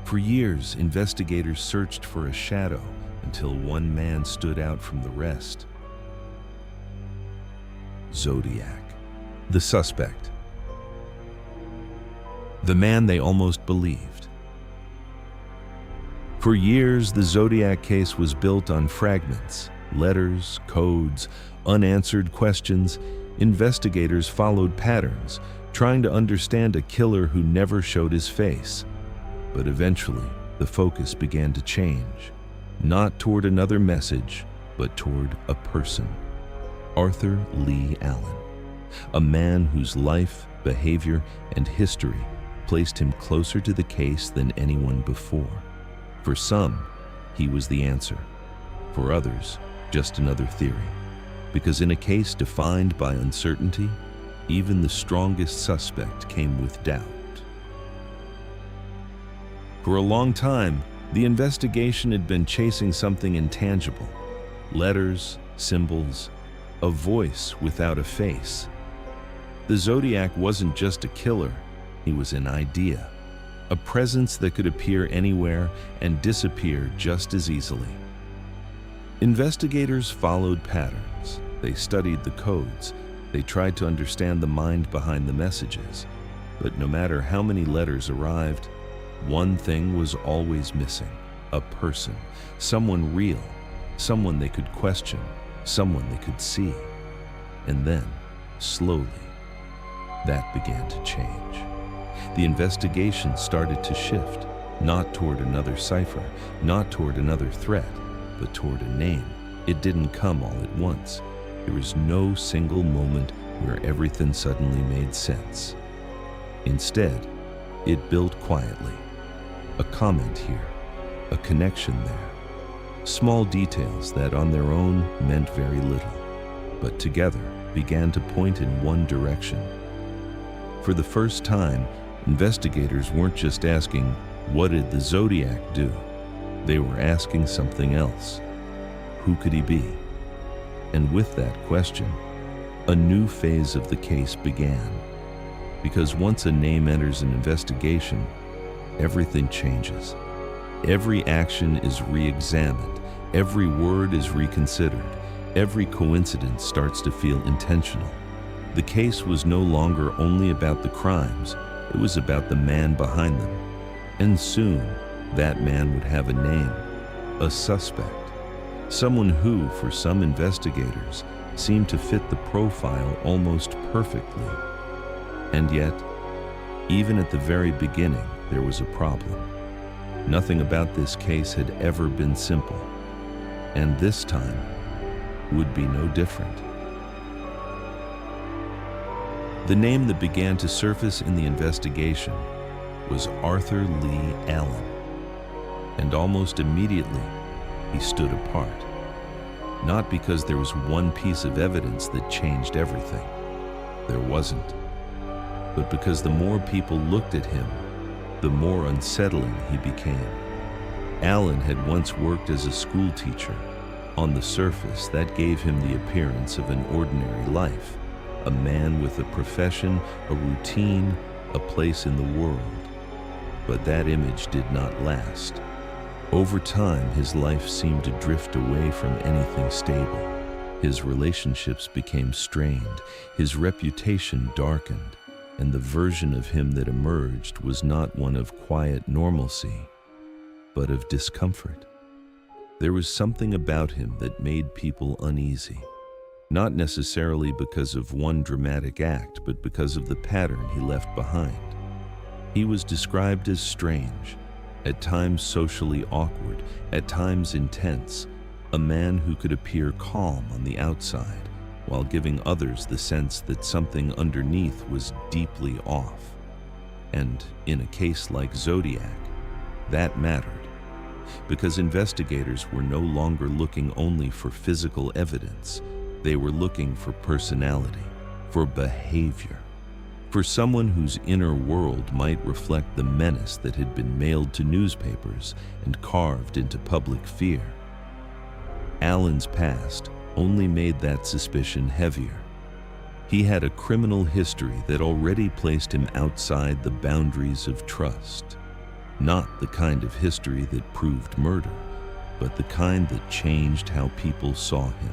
For years, investigators searched for a shadow until one man stood out from the rest. Zodiac, the suspect. The man they almost believed. For years, the Zodiac case was built on fragments, letters, codes, unanswered questions. Investigators followed patterns, trying to understand a killer who never showed his face. But eventually, the focus began to change, not toward another message, but toward a person. Arthur Leigh Allen, a man whose life, behavior, and history placed him closer to the case than anyone before. For some, he was the answer. For others, just another theory. Because in a case defined by uncertainty, even the strongest suspect came with doubt. For a long time, the investigation had been chasing something intangible. Letters, symbols, a voice without a face. The Zodiac wasn't just a killer, he was an idea. A presence that could appear anywhere and disappear just as easily. Investigators followed patterns. They studied the codes. They tried to understand the mind behind the messages. But no matter how many letters arrived, one thing was always missing: a person, someone real, someone they could question, someone they could see. And then, slowly, that began to change. The investigation started to shift, not toward another cipher, not toward another threat, but toward a name. It didn't come all at once. There was no single moment where everything suddenly made sense. Instead, it built quietly. A comment here, a connection there. Small details that on their own meant very little, but together began to point in one direction. For the first time, investigators weren't just asking, what did the Zodiac do? They were asking something else. Who could he be? And with that question, a new phase of the case began. Because once a name enters an investigation, everything changes. Every action is re-examined. Every word is reconsidered. Every coincidence starts to feel intentional. The case was no longer only about the crimes, it was about the man behind them. And soon, that man would have a name, a suspect. Someone who, for some investigators, seemed to fit the profile almost perfectly. And yet, even at the very beginning, there was a problem. Nothing about this case had ever been simple, and this time would be no different. The name that began to surface in the investigation was Arthur Leigh Allen, and almost immediately, he stood apart. Not because there was one piece of evidence that changed everything. There wasn't. But because the more people looked at him, the more unsettling he became. Allen had once worked as a school teacher. On the surface, that gave him the appearance of an ordinary life, a man with a profession, a routine, a place in the world. But that image did not last. Over time, his life seemed to drift away from anything stable. His relationships became strained, his reputation darkened, and the version of him that emerged was not one of quiet normalcy, but of discomfort. There was something about him that made people uneasy, not necessarily because of one dramatic act, but because of the pattern he left behind. He was described as strange, at times socially awkward, at times intense, a man who could appear calm on the outside, while giving others the sense that something underneath was deeply off. And in a case like Zodiac, that mattered, because investigators were no longer looking only for physical evidence. They were looking for personality, for behavior, for someone whose inner world might reflect the menace that had been mailed to newspapers and carved into public fear. Allen's past only made that suspicion heavier. He had a criminal history that already placed him outside the boundaries of trust. Not the kind of history that proved murder, but the kind that changed how people saw him.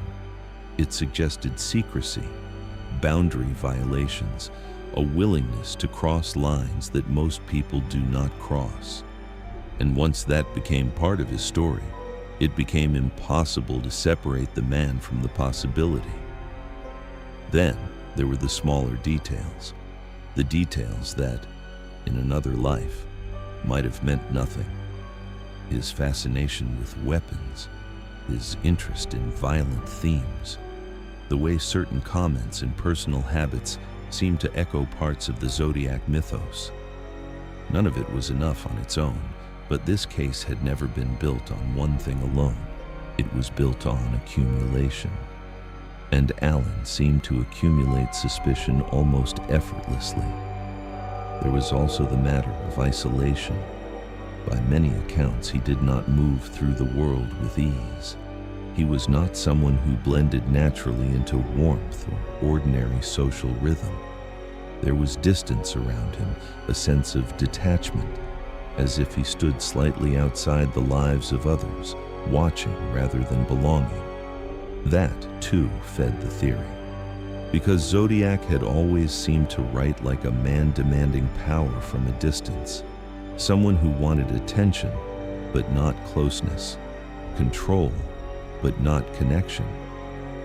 It suggested secrecy, boundary violations, a willingness to cross lines that most people do not cross. And once that became part of his story, it became impossible to separate the man from the possibility. Then there were the smaller details, the details that, in another life, might have meant nothing. His fascination with weapons, his interest in violent themes, the way certain comments and personal habits seemed to echo parts of the Zodiac mythos. None of it was enough on its own, but this case had never been built on one thing alone. It was built on accumulation. And Allen seemed to accumulate suspicion almost effortlessly. There was also the matter of isolation. By many accounts, he did not move through the world with ease. He was not someone who blended naturally into warmth or ordinary social rhythm. There was distance around him, a sense of detachment, as if he stood slightly outside the lives of others, watching rather than belonging. That, too, fed the theory. Because Zodiac had always seemed to write like a man demanding power from a distance, someone who wanted attention, but not closeness, control, but not connection.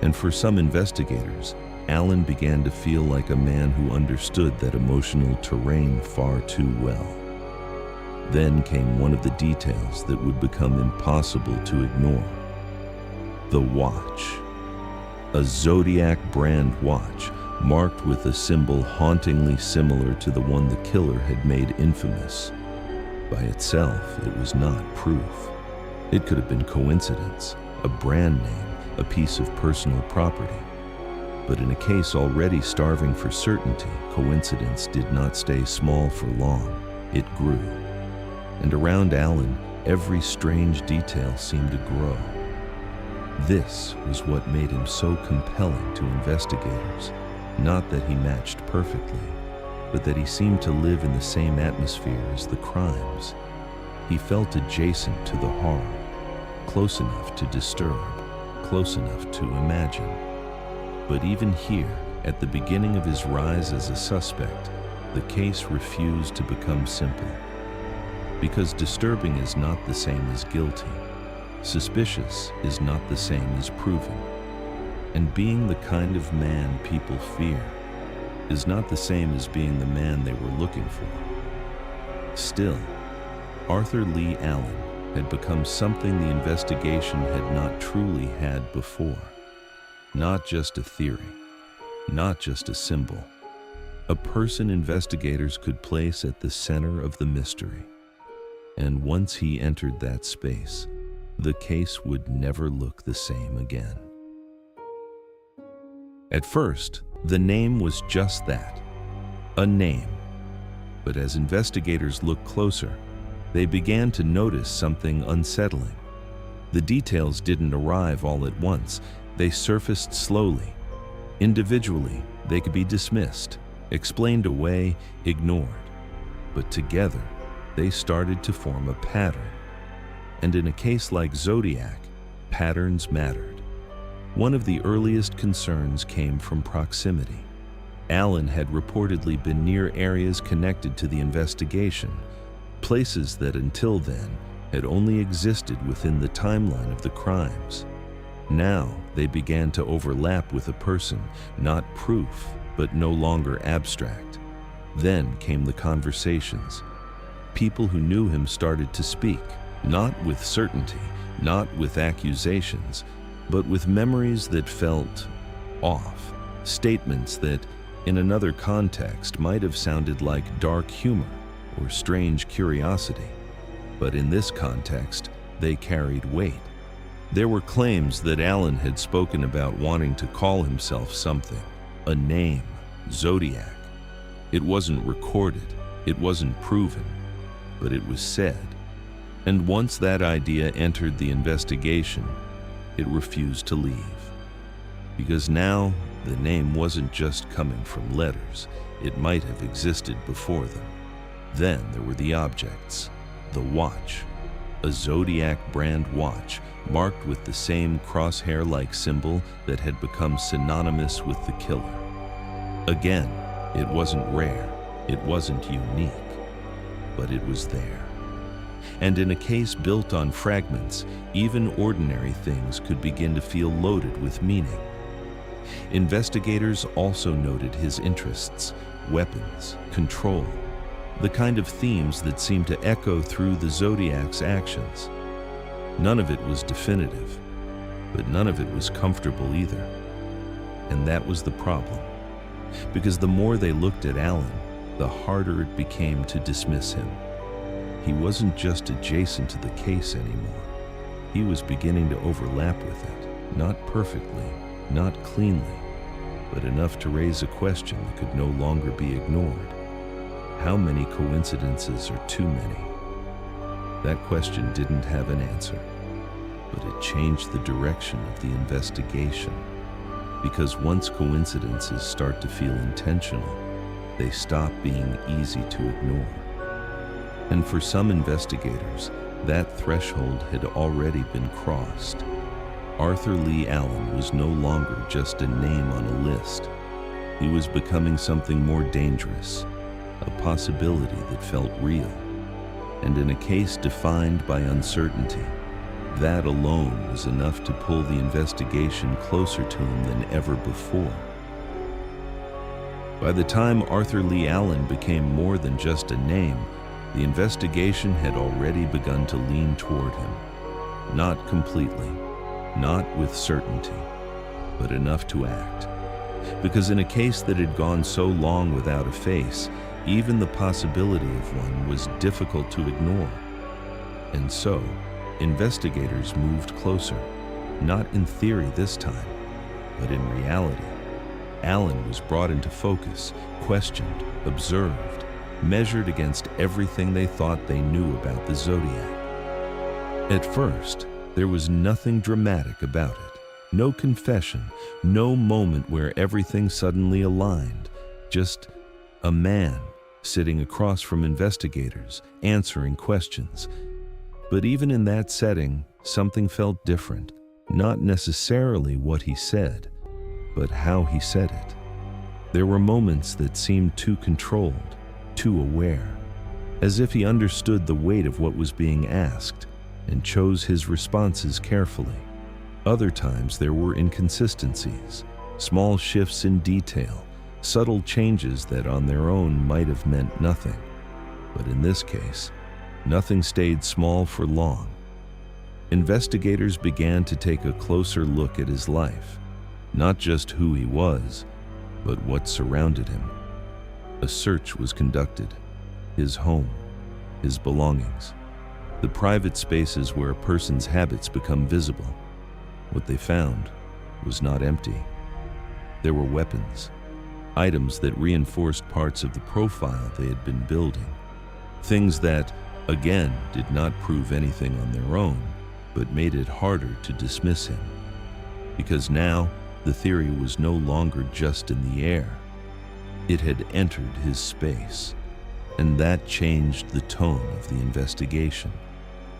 And for some investigators, Allen began to feel like a man who understood that emotional terrain far too well. Then came one of the details that would become impossible to ignore. The watch. A Zodiac brand watch, marked with a symbol hauntingly similar to the one the killer had made infamous. By itself, it was not proof. It could have been coincidence, a brand name, a piece of personal property. But in a case already starving for certainty, coincidence did not stay small for long. It grew. And around Allen, every strange detail seemed to grow. This was what made him so compelling to investigators. Not that he matched perfectly, but that he seemed to live in the same atmosphere as the crimes. He felt adjacent to the horror, close enough to disturb, close enough to imagine. But even here, at the beginning of his rise as a suspect, the case refused to become simple. Because disturbing is not the same as guilty. Suspicious is not the same as proven. And being the kind of man people fear is not the same as being the man they were looking for. Still, Arthur Leigh Allen had become something the investigation had not truly had before. Not just a theory, not just a symbol. A person investigators could place at the center of the mystery. And once he entered that space, the case would never look the same again. At first, the name was just that, a name. But as investigators looked closer, they began to notice something unsettling. The details didn't arrive all at once. They surfaced slowly. Individually, they could be dismissed, explained away, ignored. But together, they started to form a pattern. And in a case like Zodiac, patterns mattered. One of the earliest concerns came from proximity. Allen had reportedly been near areas connected to the investigation, places that until then had only existed within the timeline of the crimes. Now they began to overlap with a person, not proof, but no longer abstract. Then came the conversations. People who knew him started to speak, not with certainty, not with accusations, but with memories that felt off, statements that, in another context, might have sounded like dark humor or strange curiosity. But in this context, they carried weight. There were claims that Allen had spoken about wanting to call himself something, a name, Zodiac. It wasn't recorded, it wasn't proven, but it was said. And once that idea entered the investigation, it refused to leave. Because now, the name wasn't just coming from letters, it might have existed before them. Then there were the objects. the watch, a Zodiac brand watch marked with the same crosshair-like symbol that had become synonymous with the killer. Again, it wasn't rare, it wasn't unique, but it was there. And in a case built on fragments, even ordinary things could begin to feel loaded with meaning. Investigators also noted his interests, weapons, control, the kind of themes that seemed to echo through the Zodiac's actions. None of it was definitive, but none of it was comfortable either. And that was the problem, because the more they looked at Allen, the harder it became to dismiss him. He wasn't just adjacent to the case anymore. He was beginning to overlap with it, not perfectly, not cleanly, but enough to raise a question that could no longer be ignored. How many coincidences are too many? That question didn't have an answer, but it changed the direction of the investigation. Because once coincidences start to feel intentional, they stop being easy to ignore. And for some investigators, that threshold had already been crossed. Arthur Leigh Allen was no longer just a name on a list. He was becoming something more dangerous, a possibility that felt real. And in a case defined by uncertainty, that alone was enough to pull the investigation closer to him than ever before. By the time Arthur Leigh Allen became more than just a name, the investigation had already begun to lean toward him. Not completely, not with certainty, but enough to act. Because in a case that had gone so long without a face, even the possibility of one was difficult to ignore. And so, investigators moved closer, not in theory this time, but in reality. Allen was brought into focus, questioned, observed, measured against everything they thought they knew about the Zodiac. At first, there was nothing dramatic about it. No confession, no moment where everything suddenly aligned. Just a man sitting across from investigators, answering questions. But even in that setting, something felt different. Not necessarily what he said, but how he said it. There were moments that seemed too controlled, too aware, as if he understood the weight of what was being asked and chose his responses carefully. Other times there were inconsistencies, small shifts in detail, subtle changes that on their own might have meant nothing. But in this case, nothing stayed small for long. Investigators began to take a closer look at his life, not just who he was, but what surrounded him. A search was conducted. His home, his belongings, the private spaces where a person's habits become visible. What they found was not empty. There were weapons, items that reinforced parts of the profile they had been building. Things that, again, did not prove anything on their own, but made it harder to dismiss him. Because now, the theory was no longer just in the air. It had entered his space, and that changed the tone of the investigation.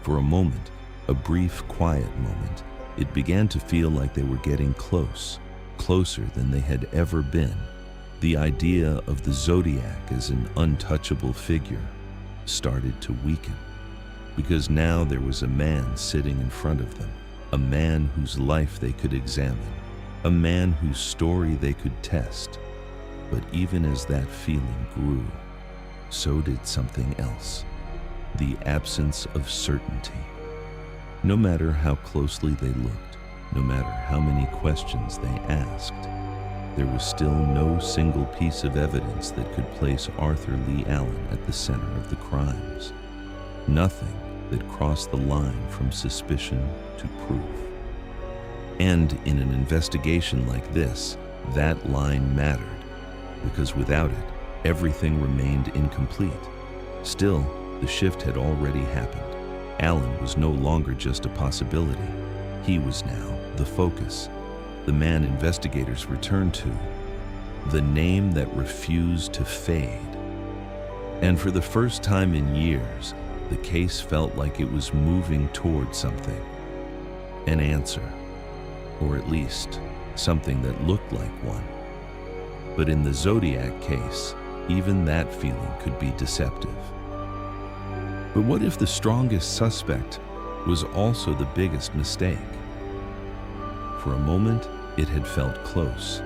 For a moment, a brief, quiet moment, it began to feel like they were getting close, closer than they had ever been. The idea of the Zodiac as an untouchable figure started to weaken, because now there was a man sitting in front of them, a man whose life they could examine, a man whose story they could test. But even as that feeling grew, so did something else: the absence of certainty. No matter how closely they looked, no matter how many questions they asked, there was still no single piece of evidence that could place Arthur Leigh Allen at the center of the crimes. Nothing that crossed the line from suspicion to proof. And in an investigation like this, that line mattered, because without it, everything remained incomplete. Still, the shift had already happened. Allen was no longer just a possibility. He was now the focus, the man investigators returned to, the name that refused to fade. And for the first time in years, the case felt like it was moving toward something. An answer, or at least something that looked like one. But in the Zodiac case, even that feeling could be deceptive. But what if the strongest suspect was also the biggest mistake? For a moment, it had felt close,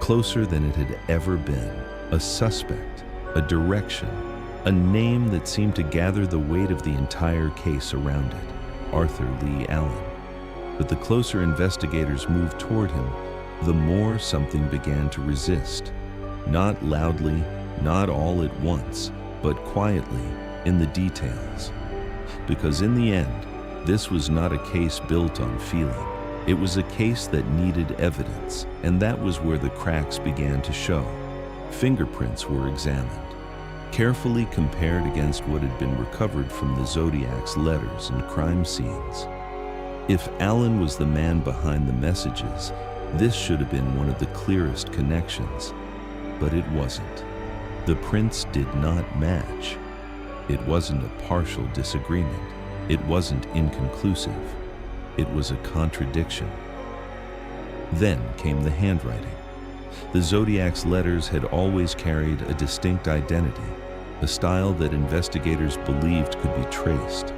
closer than it had ever been. A suspect, a direction, a name that seemed to gather the weight of the entire case around it, Arthur Leigh Allen. But the closer investigators moved toward him, the more something began to resist. Not loudly, not all at once, but quietly in the details. Because in the end, this was not a case built on feeling. It was a case that needed evidence, and that was where the cracks began to show. Fingerprints were examined, carefully compared against what had been recovered from the Zodiac's letters and crime scenes. If Allen was the man behind the messages, this should have been one of the clearest connections, but it wasn't. The prints did not match. It wasn't a partial disagreement. It wasn't inconclusive. It was a contradiction. Then came the handwriting. The Zodiac's letters had always carried a distinct identity, a style that investigators believed could be traced.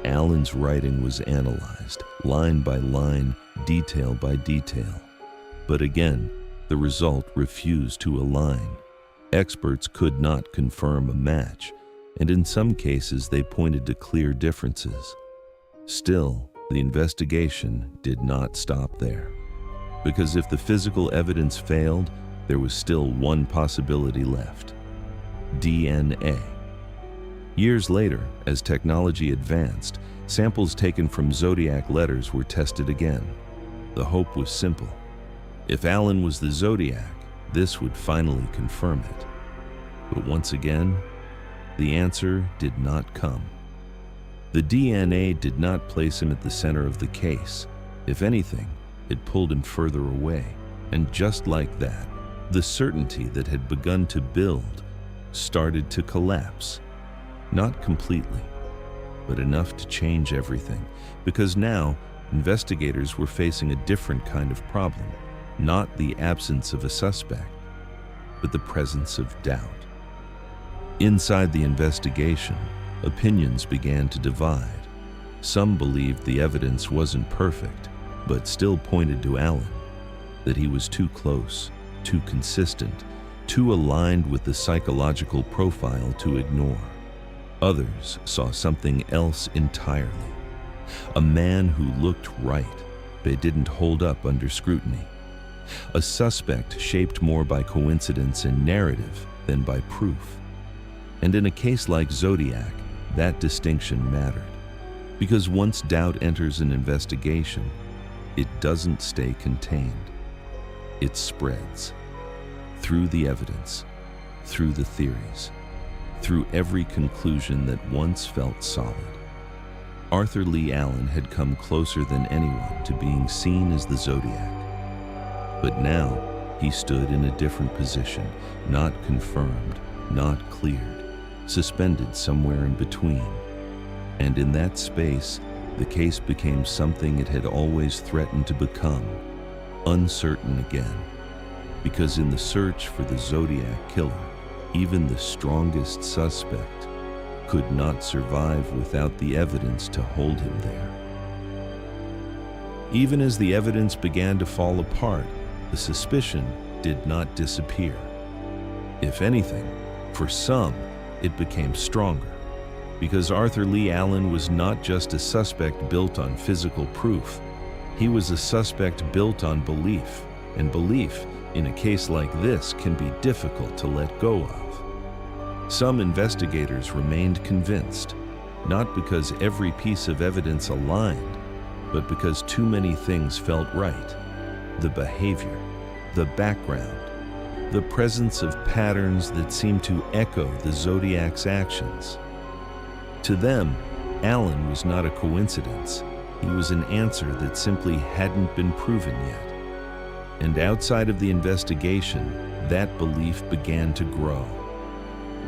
Allen's writing was analyzed, line by line, detail by detail. But again, the result refused to align. Experts could not confirm a match, and in some cases they pointed to clear differences. Still, the investigation did not stop there. Because if the physical evidence failed, there was still one possibility left: DNA. Years later, as technology advanced, samples taken from Zodiac letters were tested again. The hope was simple. If Allen was the Zodiac, this would finally confirm it. But once again, the answer did not come. The DNA did not place him at the center of the case. If anything, it pulled him further away. And just like that, the certainty that had begun to build started to collapse. Not completely, but enough to change everything, because now investigators were facing a different kind of problem, not the absence of a suspect, but the presence of doubt. Inside the investigation, opinions began to divide. Some believed the evidence wasn't perfect, but still pointed to Allen, that he was too close, too consistent, too aligned with the psychological profile to ignore. Others saw something else entirely. A man who looked right, but didn't hold up under scrutiny. A suspect shaped more by coincidence and narrative than by proof. And in a case like Zodiac, that distinction mattered. Because once doubt enters an investigation, it doesn't stay contained. It spreads. Through the evidence, through the theories, through every conclusion that once felt solid. Arthur Leigh Allen had come closer than anyone to being seen as the Zodiac. But now, he stood in a different position, not confirmed, not cleared, suspended somewhere in between. And in that space, the case became something it had always threatened to become, uncertain again. Because in the search for the Zodiac Killer, even the strongest suspect could not survive without the evidence to hold him there. Even as the evidence began to fall apart, the suspicion did not disappear. If anything, for some, it became stronger. Because Arthur Leigh Allen was not just a suspect built on physical proof. He was a suspect built on belief, and belief in a case like this can be difficult to let go of. Some investigators remained convinced, not because every piece of evidence aligned, but because too many things felt right. The behavior, the background, the presence of patterns that seemed to echo the Zodiac's actions. To them, Allen was not a coincidence. He was an answer that simply hadn't been proven yet. And outside of the investigation, that belief began to grow.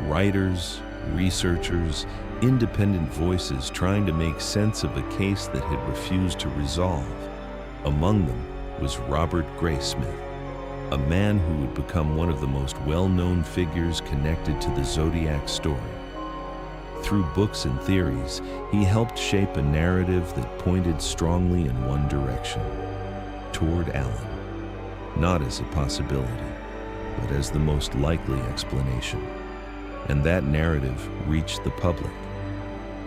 Writers, researchers, independent voices trying to make sense of a case that had refused to resolve. Among them was Robert Graysmith, a man who would become one of the most well-known figures connected to the Zodiac story. Through books and theories, he helped shape a narrative that pointed strongly in one direction, toward Allen, not as a possibility, but as the most likely explanation. And that narrative reached the public,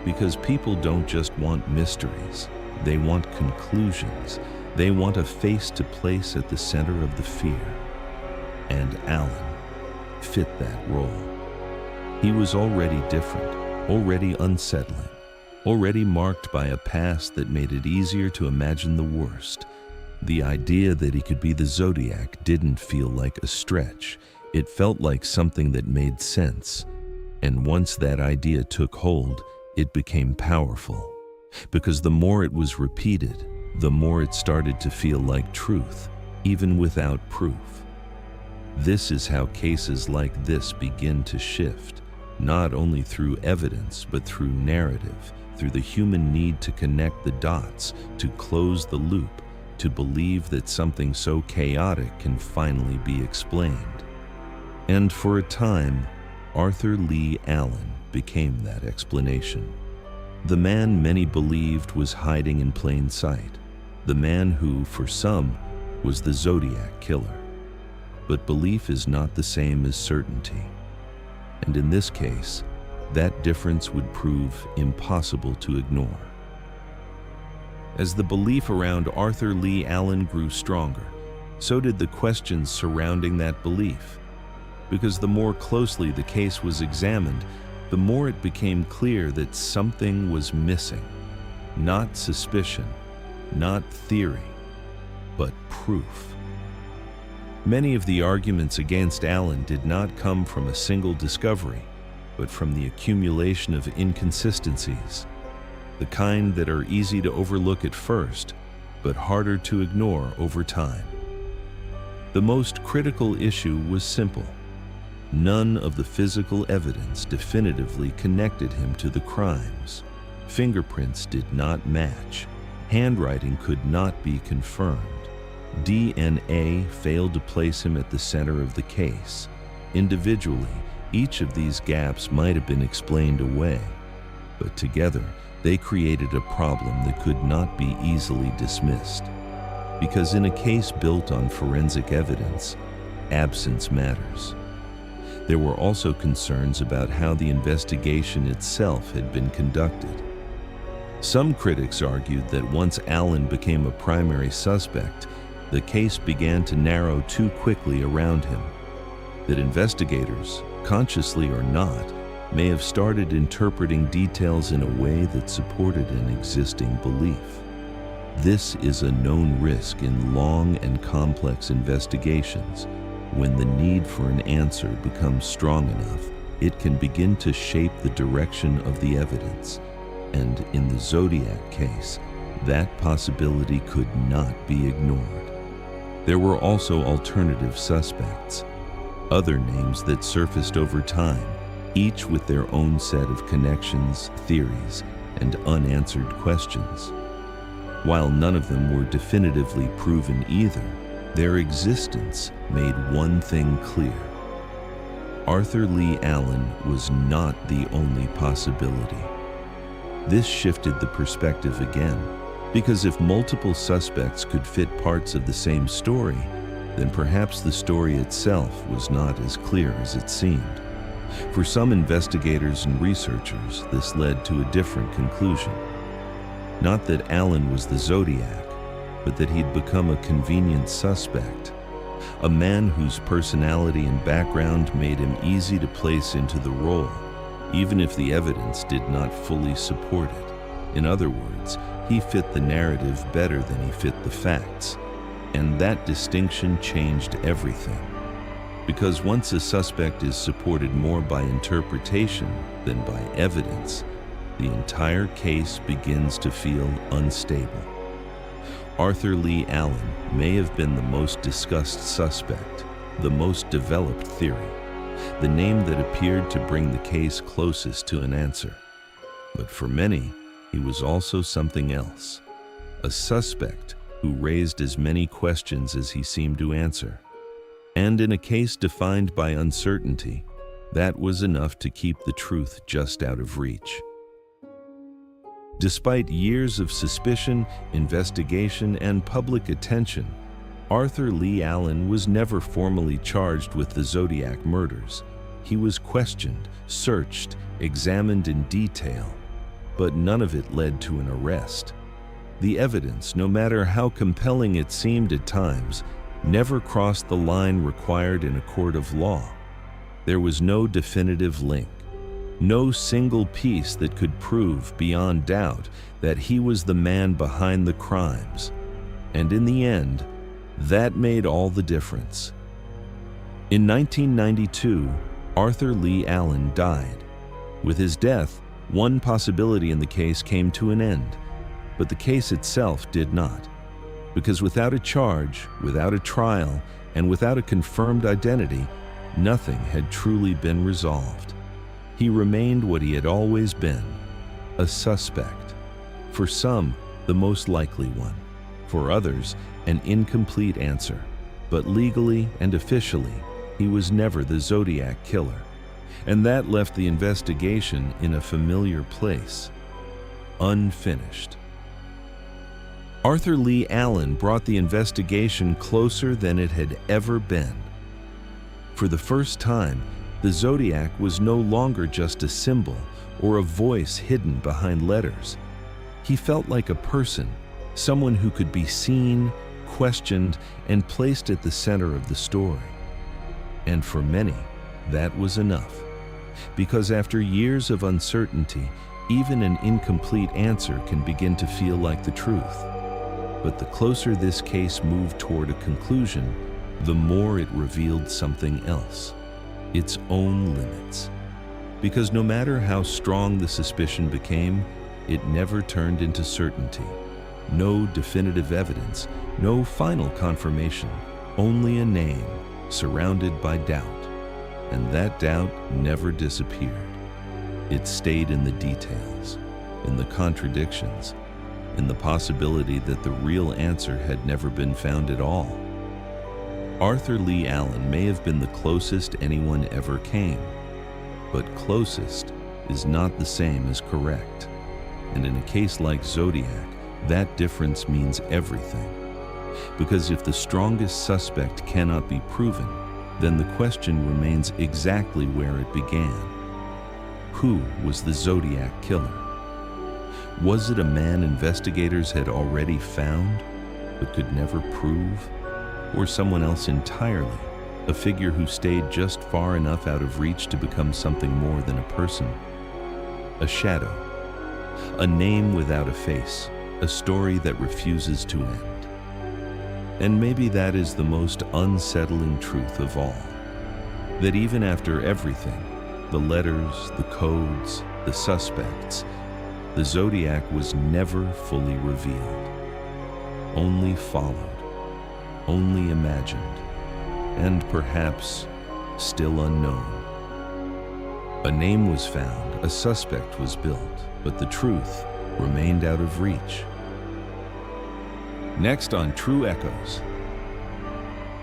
because people don't just want mysteries, they want conclusions. They want a face to place at the center of the fear. And Allen fit that role. He was already different, already unsettling, already marked by a past that made it easier to imagine the worst. The idea that he could be the Zodiac didn't feel like a stretch. It felt like something that made sense. And once that idea took hold, it became powerful. Because the more it was repeated, the more it started to feel like truth, even without proof. This is how cases like this begin to shift, not only through evidence, but through narrative, through the human need to connect the dots, to close the loop, to believe that something so chaotic can finally be explained. And for a time, Arthur Leigh Allen became that explanation. The man many believed was hiding in plain sight. The man who, for some, was the Zodiac Killer. But belief is not the same as certainty. And in this case, that difference would prove impossible to ignore. As the belief around Arthur Leigh Allen grew stronger, so did the questions surrounding that belief. Because the more closely the case was examined, the more it became clear that something was missing. Not suspicion, not theory, but proof. Many of the arguments against Allen did not come from a single discovery, but from the accumulation of inconsistencies, the kind that are easy to overlook at first, but harder to ignore over time. The most critical issue was simple. None of the physical evidence definitively connected him to the crimes. Fingerprints did not match. Handwriting could not be confirmed. DNA failed to place him at the center of the case. Individually, each of these gaps might have been explained away, but together they created a problem that could not be easily dismissed. Because in a case built on forensic evidence, absence matters. There were also concerns about how the investigation itself had been conducted. Some critics argued that once Allen became a primary suspect, the case began to narrow too quickly around him. That investigators, consciously or not, may have started interpreting details in a way that supported an existing belief. This is a known risk in long and complex investigations. When the need for an answer becomes strong enough, it can begin to shape the direction of the evidence. And in the Zodiac case, that possibility could not be ignored. There were also alternative suspects, other names that surfaced over time, each with their own set of connections, theories, and unanswered questions. While none of them were definitively proven either, their existence made one thing clear. Arthur Leigh Allen was not the only possibility. This shifted the perspective again, because if multiple suspects could fit parts of the same story, then perhaps the story itself was not as clear as it seemed. For some investigators and researchers, this led to a different conclusion. Not that Allen was the Zodiac, but that he'd become a convenient suspect, a man whose personality and background made him easy to place into the role, even if the evidence did not fully support it. In other words, he fit the narrative better than he fit the facts, and that distinction changed everything. Because once a suspect is supported more by interpretation than by evidence, the entire case begins to feel unstable. Arthur Leigh Allen may have been the most discussed suspect, the most developed theory, the name that appeared to bring the case closest to an answer. But for many, he was also something else. A suspect who raised as many questions as he seemed to answer. And in a case defined by uncertainty, that was enough to keep the truth just out of reach. Despite years of suspicion, investigation, and public attention, Arthur Leigh Allen was never formally charged with the Zodiac murders. He was questioned, searched, examined in detail, but none of it led to an arrest. The evidence, no matter how compelling it seemed at times, never crossed the line required in a court of law. There was no definitive link, no single piece that could prove beyond doubt that he was the man behind the crimes. And in the end, that made all the difference. In 1992, Arthur Leigh Allen died. With his death, one possibility in the case came to an end, but the case itself did not. Because without a charge, without a trial, and without a confirmed identity, nothing had truly been resolved. He remained what he had always been, a suspect. For some, the most likely one. For others, an incomplete answer. But legally and officially, he was never the Zodiac Killer. And that left the investigation in a familiar place, unfinished. Arthur Leigh Allen brought the investigation closer than it had ever been. For the first time, the Zodiac was no longer just a symbol or a voice hidden behind letters. He felt like a person, someone who could be seen, questioned, and placed at the center of the story. And for many, that was enough. Because after years of uncertainty, even an incomplete answer can begin to feel like the truth. But the closer this case moved toward a conclusion, the more it revealed something else, its own limits. Because no matter how strong the suspicion became, it never turned into certainty. No definitive evidence, no final confirmation, only a name surrounded by doubt. And that doubt never disappeared. It stayed in the details, in the contradictions, in the possibility that the real answer had never been found at all. Arthur Leigh Allen may have been the closest anyone ever came, but closest is not the same as correct. And in a case like Zodiac, that difference means everything. Because if the strongest suspect cannot be proven, then the question remains exactly where it began. Who was the Zodiac Killer? Was it a man investigators had already found, but could never prove? Or someone else entirely, a figure who stayed just far enough out of reach to become something more than a person? A shadow, a name without a face, a story that refuses to end. And maybe that is the most unsettling truth of all, that even after everything, the letters, the codes, the suspects, the Zodiac was never fully revealed, only followed, only imagined, and perhaps still unknown. A name was found, a suspect was built, but the truth remained out of reach. Next on True Echoes.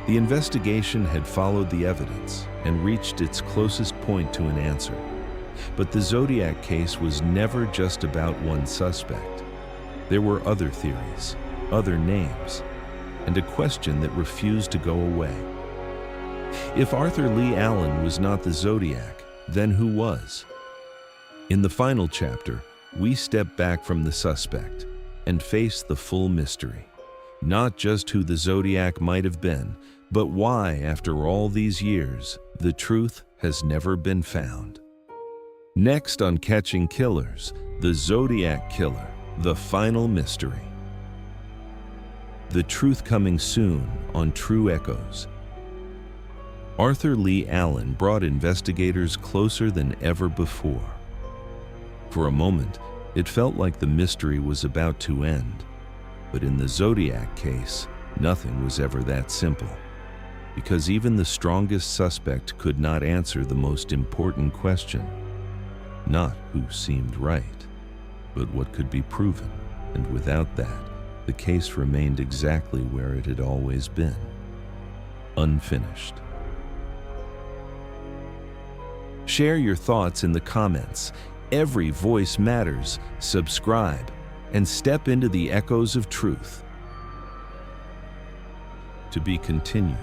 The investigation had followed the evidence and reached its closest point to an answer. But the Zodiac case was never just about one suspect. There were other theories, other names, and a question that refused to go away. If Arthur Leigh Allen was not the Zodiac, then who was? In the final chapter, we step back from the suspect and face the full mystery. Not just who the Zodiac might have been, but why, after all these years, the truth has never been found. Next on Catching Killers, the Zodiac Killer, the final mystery. The truth coming soon on True Echoes. Arthur Leigh Allen brought investigators closer than ever before. For a moment, it felt like the mystery was about to end. But in the Zodiac case, nothing was ever that simple. Because even the strongest suspect could not answer the most important question. Not who seemed right, but what could be proven, and without that, the case remained exactly where it had always been, unfinished. Share your thoughts in the comments. Every voice matters. Subscribe and step into the echoes of truth. To be continued.